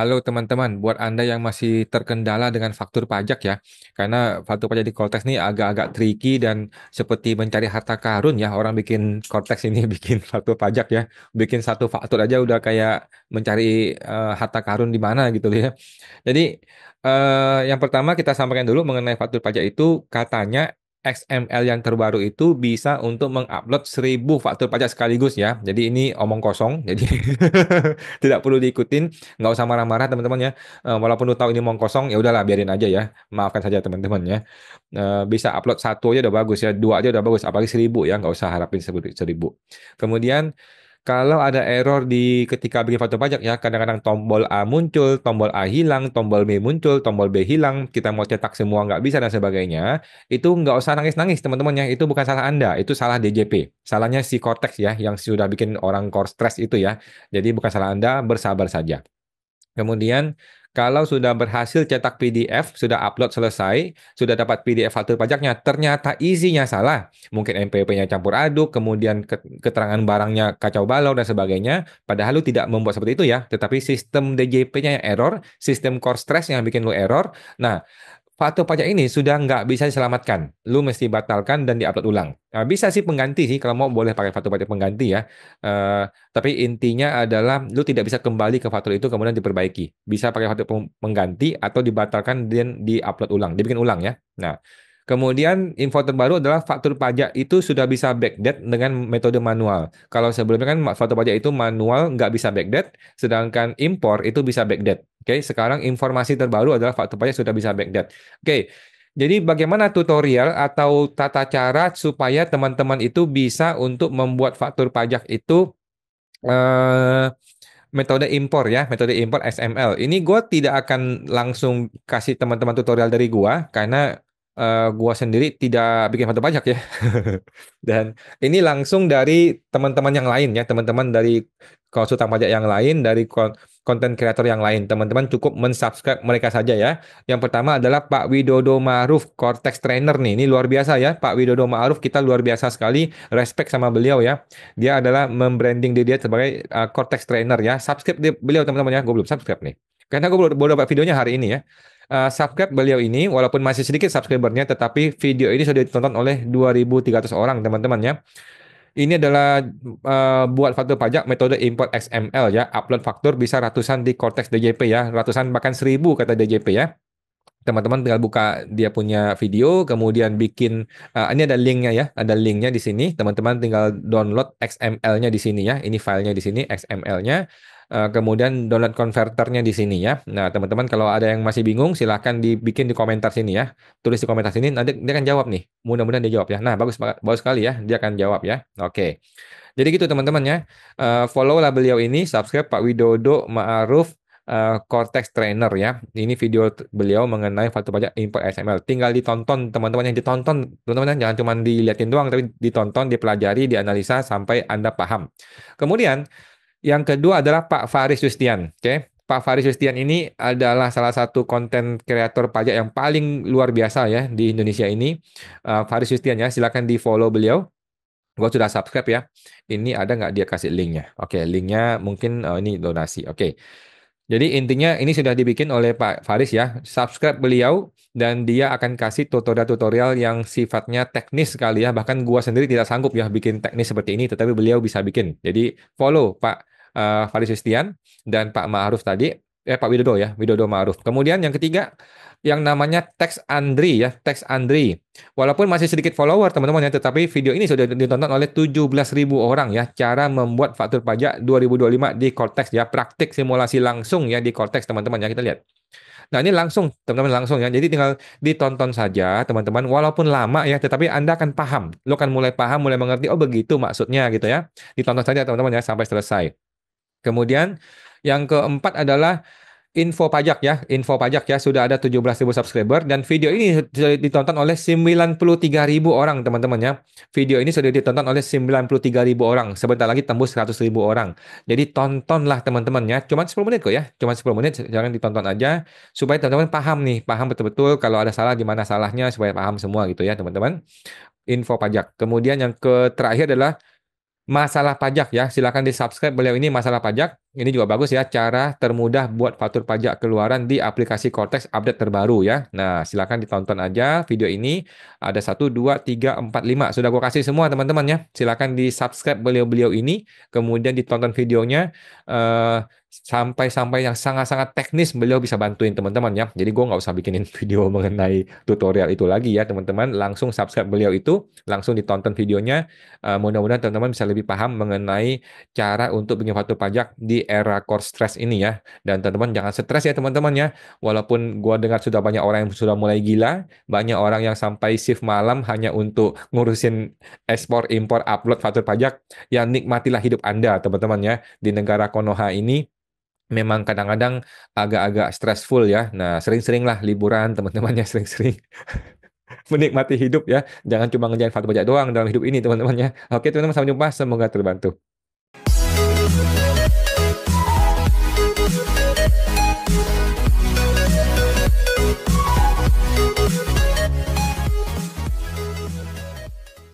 Halo teman-teman, buat Anda yang masih terkendala dengan faktur pajak ya, karena faktur pajak di Cortex ini agak-agak tricky dan seperti mencari harta karun ya, orang bikin Cortex ini bikin faktur pajak ya, bikin satu faktur aja udah kayak mencari harta karun di mana gitu ya. Jadi yang pertama kita sampaikan dulu mengenai faktur pajak itu katanya XML yang terbaru itu bisa untuk mengupload 1.000 faktur pajak sekaligus ya. Jadi ini omong kosong, jadi tidak perlu diikutin, nggak usah marah-marah teman-teman ya. Walaupun lu tahu ini omong kosong, ya udahlah biarin aja ya. Maafkan saja teman-teman ya. Bisa upload satu aja udah bagus ya, dua aja udah bagus, apalagi 1.000 ya, nggak usah harapin 1.000. Kemudian kalau ada error di ketika bikin foto pajak ya, kadang-kadang tombol A muncul, tombol A hilang, tombol B muncul, tombol B hilang, kita mau cetak semua nggak bisa dan sebagainya, itu nggak usah nangis-nangis teman-teman ya, itu bukan salah Anda, itu salah DJP. Salahnya si Cortex ya, yang sudah bikin orang core stress itu ya. Jadi bukan salah Anda, bersabar saja. Kemudian, kalau sudah berhasil cetak PDF, sudah upload selesai, sudah dapat PDF faktur pajaknya, ternyata isinya salah. Mungkin NPWP-nya campur aduk, kemudian keterangan barangnya kacau balau dan sebagainya. Padahal lu tidak membuat seperti itu ya, tetapi sistem DJP-nya yang error, sistem core stress yang bikin lu error. Nah, faktur pajak ini sudah nggak bisa diselamatkan. Lu mesti batalkan dan diupload ulang. Nah, bisa sih pengganti sih, kalau mau boleh pakai faktur pajak pengganti ya. Tapi intinya adalah lu tidak bisa kembali ke faktur itu kemudian diperbaiki. Bisa pakai faktur pengganti atau dibatalkan dan diupload ulang, dibikin ulang ya. Nah, kemudian info terbaru adalah faktur pajak itu sudah bisa backdate dengan metode manual. Kalau sebelumnya kan faktur pajak itu manual nggak bisa backdate, sedangkan impor itu bisa backdate. Oke, sekarang informasi terbaru adalah faktur pajak sudah bisa backdate. Oke, jadi bagaimana tutorial atau tata cara supaya teman-teman itu bisa untuk membuat faktur pajak itu eh, metode impor ya, metode impor XML. Ini gue tidak akan langsung kasih teman-teman tutorial dari gue karena gue sendiri tidak bikin faktur pajak ya. Dan ini langsung dari teman-teman yang lain ya, teman-teman dari konsultan pajak yang lain, dari konten kreator yang lain. Teman-teman cukup mensubscribe mereka saja ya. Yang pertama adalah Pak Widodo Ma'ruf, Cortex Trainer nih. Ini luar biasa ya, Pak Widodo Ma'ruf, kita luar biasa sekali, respect sama beliau ya. Dia adalah membranding diri dia sebagai Cortex Trainer ya. Subscribe beliau teman-teman ya. Gue belum subscribe nih. Karena gue baru dapat videonya hari ini ya. Subscribe beliau ini, walaupun masih sedikit subscribernya, tetapi video ini sudah ditonton oleh 2.300 orang teman-teman ya. Ini adalah buat faktur pajak metode import XML ya. Upload faktur bisa ratusan di Cortex DJP ya. Ratusan bahkan 1.000 kata DJP ya. Teman-teman tinggal buka dia punya video, kemudian bikin, ini ada linknya ya, ada linknya di sini. Teman-teman tinggal download XML-nya di sini ya. Ini filenya di sini, XML-nya. Kemudian download konverternya di sini ya. Nah, teman-teman kalau ada yang masih bingung, silahkan dibikin di komentar sini ya. Tulis di komentar sini, nanti dia akan jawab nih. Mudah-mudahan dia jawab ya. Nah, bagus, bagus sekali ya, dia akan jawab ya. Oke. Jadi gitu teman-teman ya. Follow lah beliau ini, subscribe Pak Widodo Ma'ruf Cortex Trainer ya. Ini video beliau mengenai faktur pajak import XML. Tinggal ditonton teman-teman, yang ditonton teman-teman ya. Jangan cuma dilihatin doang, tapi ditonton, dipelajari, dianalisa sampai Anda paham. Kemudian yang kedua adalah Pak Faris Justian. Oke. Pak Faris Justian ini adalah salah satu konten kreator pajak yang paling luar biasa ya di Indonesia ini. Faris Justian ya, silakan di follow beliau. Gue sudah subscribe ya. Ini ada nggak dia kasih linknya? Oke, linknya mungkin ini donasi. Oke. Jadi intinya ini sudah dibikin oleh Pak Faris ya. Subscribe beliau dan dia akan kasih tutorial-tutorial yang sifatnya teknis sekali ya. Bahkan gua sendiri tidak sanggup ya bikin teknis seperti ini, tetapi beliau bisa bikin. Jadi follow Pak Faris Justian dan Pak Ma'ruf tadi. Pak Widodo ya, Widodo Ma'ruf. Kemudian yang ketiga yang namanya Tex Andri ya, Tex Andri. Walaupun masih sedikit follower teman-teman ya, tetapi video ini sudah ditonton oleh 17.000 orang ya. Cara membuat faktur pajak 2025 di Cortex ya, praktik simulasi langsung ya di Cortex teman-teman ya, kita lihat. Nah ini langsung teman-teman langsung ya, jadi tinggal ditonton saja teman-teman. Walaupun lama ya, tetapi Anda akan paham. Lo akan mulai paham, mulai mengerti. Oh begitu maksudnya gitu ya. Ditonton saja teman-teman ya sampai selesai. Kemudian yang keempat adalah info pajak ya, info pajak ya, sudah ada 17.000 subscriber dan video ini sudah ditonton oleh 93.000 orang teman-teman ya. Video ini sudah ditonton oleh 93.000 orang. Sebentar lagi tembus 100.000 orang. Jadi tontonlah teman-teman ya. Cuma 10 menit kok ya. Cuma 10 menit, jangan ditonton aja supaya teman-teman paham nih, paham betul-betul kalau ada salah di mana salahnya supaya paham semua gitu ya, teman-teman. Info pajak. Kemudian yang terakhir adalah masalah pajak ya. Silakan di-subscribe beliau ini masalah pajak. Ini juga bagus ya, cara termudah buat faktur pajak keluaran di aplikasi Cortex update terbaru ya. Nah, silakan ditonton aja video ini. Ada 1, 2, 3, 4, 5. Sudah gue kasih semua teman-teman ya. Silakan di-subscribe beliau-beliau ini, kemudian ditonton videonya. Sampai-sampai yang sangat-sangat teknis beliau bisa bantuin teman-teman ya. Jadi gue nggak usah bikinin video mengenai tutorial itu lagi ya teman-teman. Langsung subscribe beliau itu, langsung ditonton videonya. Mudah-mudahan teman-teman bisa lebih paham mengenai cara untuk bikin faktur pajak di era core stress ini ya. Dan teman-teman jangan stres ya teman-teman ya. Walaupun gua dengar sudah banyak orang yang sudah mulai gila, banyak orang yang sampai shift malam hanya untuk ngurusin ekspor, impor, upload faktur pajak. Ya nikmatilah hidup Anda teman-teman ya. Di negara Konoha ini memang kadang-kadang agak-agak stressful ya. Nah, sering-seringlah liburan teman-teman ya, sering-sering menikmati hidup ya. Jangan cuma ngerjain faktur pajak doang dalam hidup ini teman-teman ya. Oke teman-teman, sampai jumpa. Semoga terbantu.